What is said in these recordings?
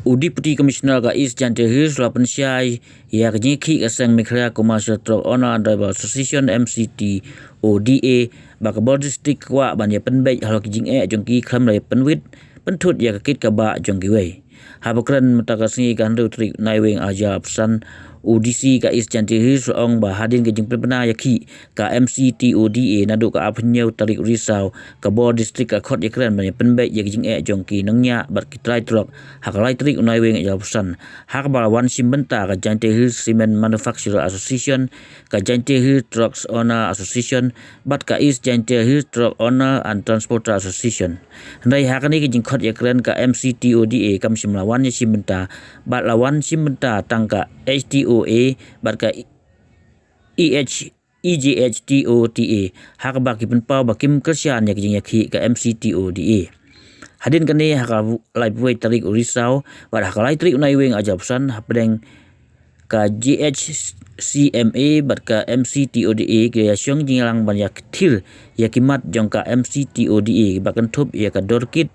Deputy Commissioner ka East Jantir Lapan Syai ya kejiki kasang Mikra Commercial Truck Owner Driver Association MCT ODA baka Bor District kwa ban ya penbai hal Jingsngew jongki klam lai penwit pentut ya kit ka ba jongki wei habakran matagasngi kan ru tri naiweng aja pesan UDC ka East Jantir ong ba hadin ke jing pena yaki ka MCT ODA nadu ka apnyau tarik risau ka Bor District ka khot yakran ban ya penbai ya Jingsngew jongki nangnya bat kitrai truk hakalai trik unaiweng aja pesan hak balawan Shim benta ka Jantir Cement Manufacturer Association ka Jantir Trucks Owner Association bat ka East Jantir Truck Owner and Transporter Association ndai hakani ke jing khot yakran ka MCT ODA kam Shim lawan ya Shim benta bat lawan Shim benta tangka HTOA bat ka EJHTOTA hak baki Pynpaw bakim kersian ya jing yaki ka MCT ODA hadin kani haka lai buai tarik urisau bat haka lai tarik unaiweng aja pesan hapdeng ka GHCMA bat ka MCTODA ke syong jinglang ban ya kethil ya kimat jong ka MCTODA bakan thup ya ka dorkit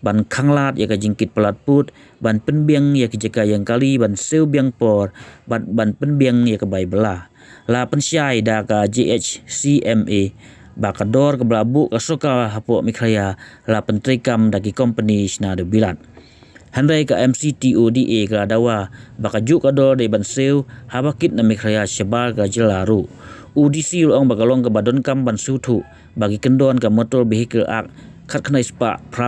ban khanglat ya ka jingkit pelatput ban penbiang ya ki jaka yang kali ban seu biang por ban penbiang ya ka bai bela la pensyai da ka GHCMA bakador ke belabu ke soka hapok mikraya la pentrikam dagi company sna de bilat handai ka MCTODA ka dawa bakaju kador de banseu habakit na mikraya syabal ka jelaru UDC ong bakalong ke badon kam ban sutu bagi kendon ka motor vehicle act khat khnai spa pra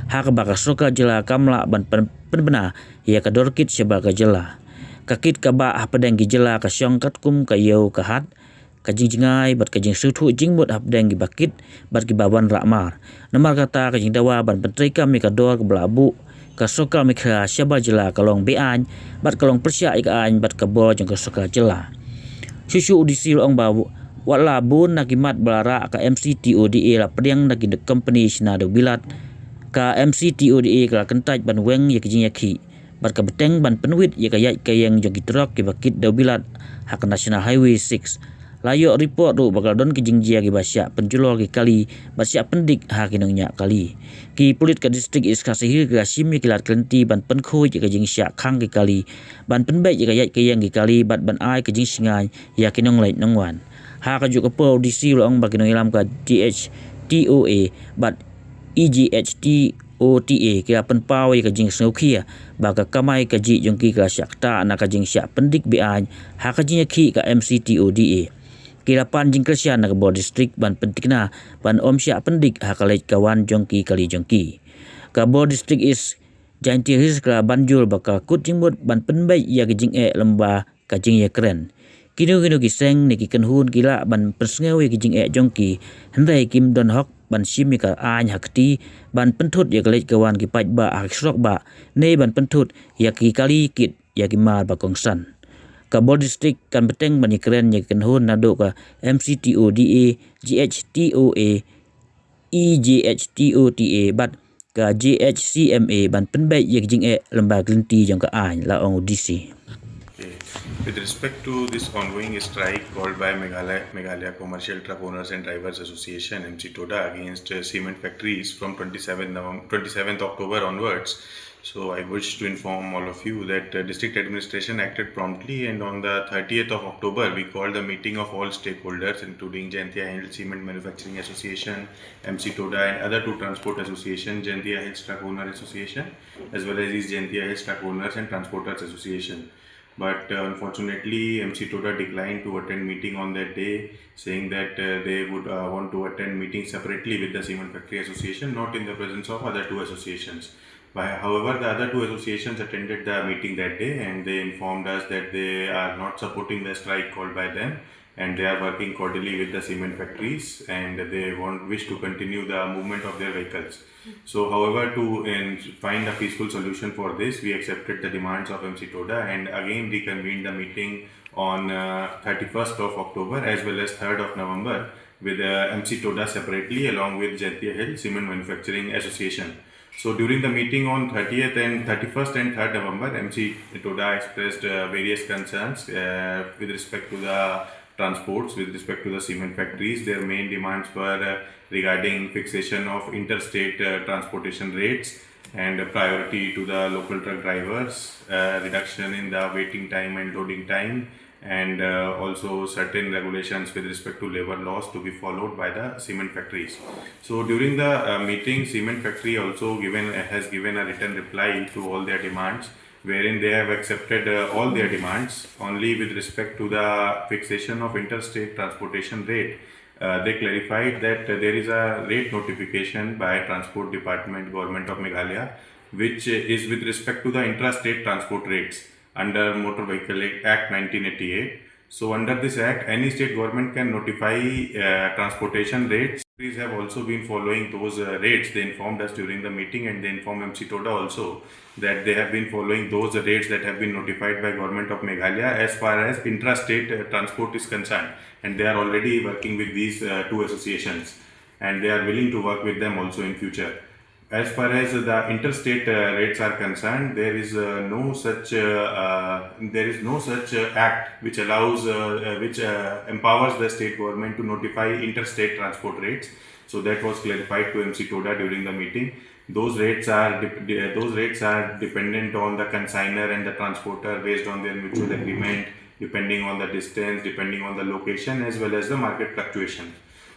hak baka soka jela kamla ban penbena ya ka dorkit syabal ka jela kakit ka ba hapdeng ki jela ka syong kat kum ka yau ka hat ka Jingsngew bat ka jing sutu jingmut hapdeng ki bakit bat ki bawan rakmar namar kata ka jing dawa ban pentrika mi ka dor ke belabu ka soka mi kha syaba jela kalong bean bat kalong persya ik an bat ka bo jong ka soka jela susu UDC ong ba wala bun nakimat belara ka MCTODA la pedang nagi the company sna de bilat ka MCTODA ka kentaj ban weng ya kijing yaki bat ka beteng ban penwit ya ka yai ka yang jogi truk ki bakit de bilat hak National Highway 6 layo report ru bakal don ki jingjia ki basya penjulor ki kali basya pendik ha ki nongnya kali ki pulit ka district is ka sehir ka Shim ki lat klenti ban penkhoi ki jingsya khang ki kali ban penbai ki yai ki yang ki kali bat ban ai ki Jingsngew ya ki nong lai nongwan ha ka juk po DC long bagi nong ilam ka GHTOA bat EJHTOTA ki Pynpaw ka Jingsngew kia baka kamai ka ji jongki ka syakta na ka jingsya pendik bian ha ka jing ki ka MCTODA kilapan jingkersian na ka Bor District ban pentikna ban omsya pendik ha ka leit kawan jongki kali jongki ka Bor District is Jantir ka banjul baka kut jingmut ban penbai ya ka Jingsngew lemba ka jing ya keren kinu kiseng ni ki kenhun kila ban persngew ki Jingsngew jongki hendai kim don hok ban Shim ka an hakti ban pentut ya kalej kawan ki paj ba aksrok ba ne ban pentut ya ki kali kit ya ki mar ba kongsan ka Bor District kan beteng ban keren ya kenhun nado ka MCTODA GHTOA EJHTOTA bat ka GHCMA ban penbai ya ki Jingsngew lemba glenti jong ka an la ong UDC. With respect to this ongoing strike called by Meghalaya Commercial Truck Owners and Drivers Association (Mctoda) against cement factories from 27th October onwards, so I wish to inform all of you that district administration acted promptly, and on the 30th of October we called a meeting of all stakeholders including Jingsngew Cement Manufacturing Association, Mctoda and other two transport associations, Jingsngew Truck Owner Association as well as East Jingsngew Truck Owners and Transporters Association. But unfortunately Mctoda declined to attend meeting on that day, saying that they would want to attend meeting separately with the Cement Factory Association, not in the presence of other two associations. However, the other two associations attended the meeting that day and they informed us that they are not supporting the strike called by them and they are working cordially with the cement factories and they wish to continue the movement of their vehicles. So however, to find a peaceful solution for this, we accepted the demands of Mctoda and again reconvened the meeting on 31st of October as well as 3rd of November with Mctoda separately along with Jingsngew Cement Manufacturing Association. So during the meeting on 30th and 31st and 3rd November, Mctoda expressed various concerns with respect to the transports, with respect to the cement factories. Their main demands were regarding fixation of interstate transportation rates and priority to the local truck drivers, reduction in the waiting time and loading time, and also certain regulations with respect to labor laws to be followed by the cement factories. So during the meeting, cement factory also has given a written reply to all their demands, wherein they have accepted all their demands. Only with respect to the fixation of interstate transportation rate, they clarified that there is a rate notification by Transport Department, Government of Meghalaya, which is with respect to the intrastate transport rates under Motor Vehicle Act 1988. So under this act, any state government can notify transportation rates. Countries have also been following those rates. They informed us during the meeting, and they informed Mctoda also that they have been following those rates that have been notified by Government of Meghalaya as far as intrastate transport is concerned, and they are already working with these two associations, and they are willing to work with them also in future. As far as the interstate rates are concerned, there is no such act which allows which empowers the state government to notify interstate transport rates. So that was clarified to Mctoda during the meeting. Those rates are dependent on the consignor and the transporter based on their mutual agreement, depending on the distance, depending on the location, as well as the market fluctuation.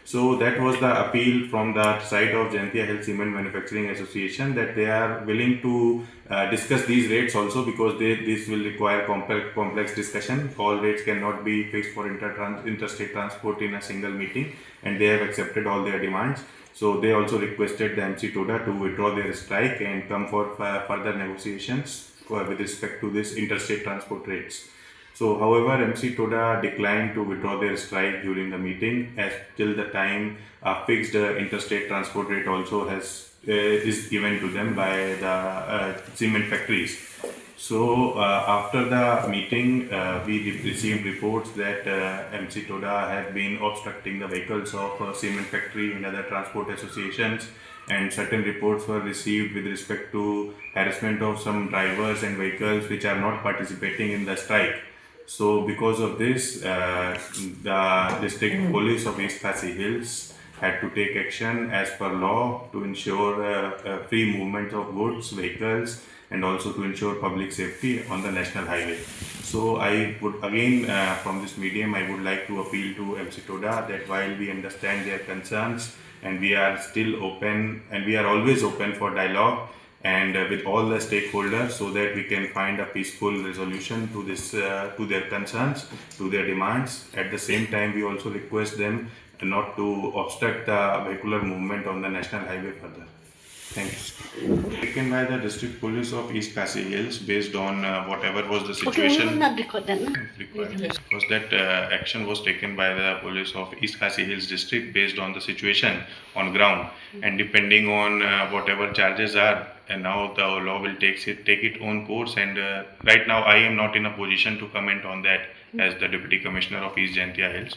So that was the appeal from the side of Jaintia Health Cement Manufacturing Association, that they are willing to discuss these rates also, because this will require complex discussion. All rates cannot be fixed for interstate transport in a single meeting, and they have accepted all their demands. So they also requested the Mctoda to withdraw their strike and come for further negotiations with respect to this interstate transport rates. So, however, Mctoda declined to withdraw their strike during the meeting, as till the time a fixed interstate transport rate also is given to them by the cement factories. So, after the meeting, we received reports that Mctoda had been obstructing the vehicles of cement factory and other transport associations, and certain reports were received with respect to harassment of some drivers and vehicles which are not participating in the strike. So because of this, the district police of East Khasi Hills had to take action as per law to ensure free movement of goods, vehicles, and also to ensure public safety on the national highway. So I would again, from this medium, I would like to appeal to Mctoda that while we understand their concerns, and we are still open, and we are always open for dialogue and with all the stakeholders, so that we can find a peaceful resolution to this, to their concerns, to their demands. At the same time, we also request them not to obstruct the vehicular movement on the national highway further. Thank you. Taken by the district police of East Khasi Hills based on whatever was the situation. Because that action was taken by the police of East Khasi Hills district based on the situation on ground, and depending on whatever charges are, and now the law will take its own course, and right now I am not in a position to comment on that as the Deputy Commissioner of East Jaintia Hills.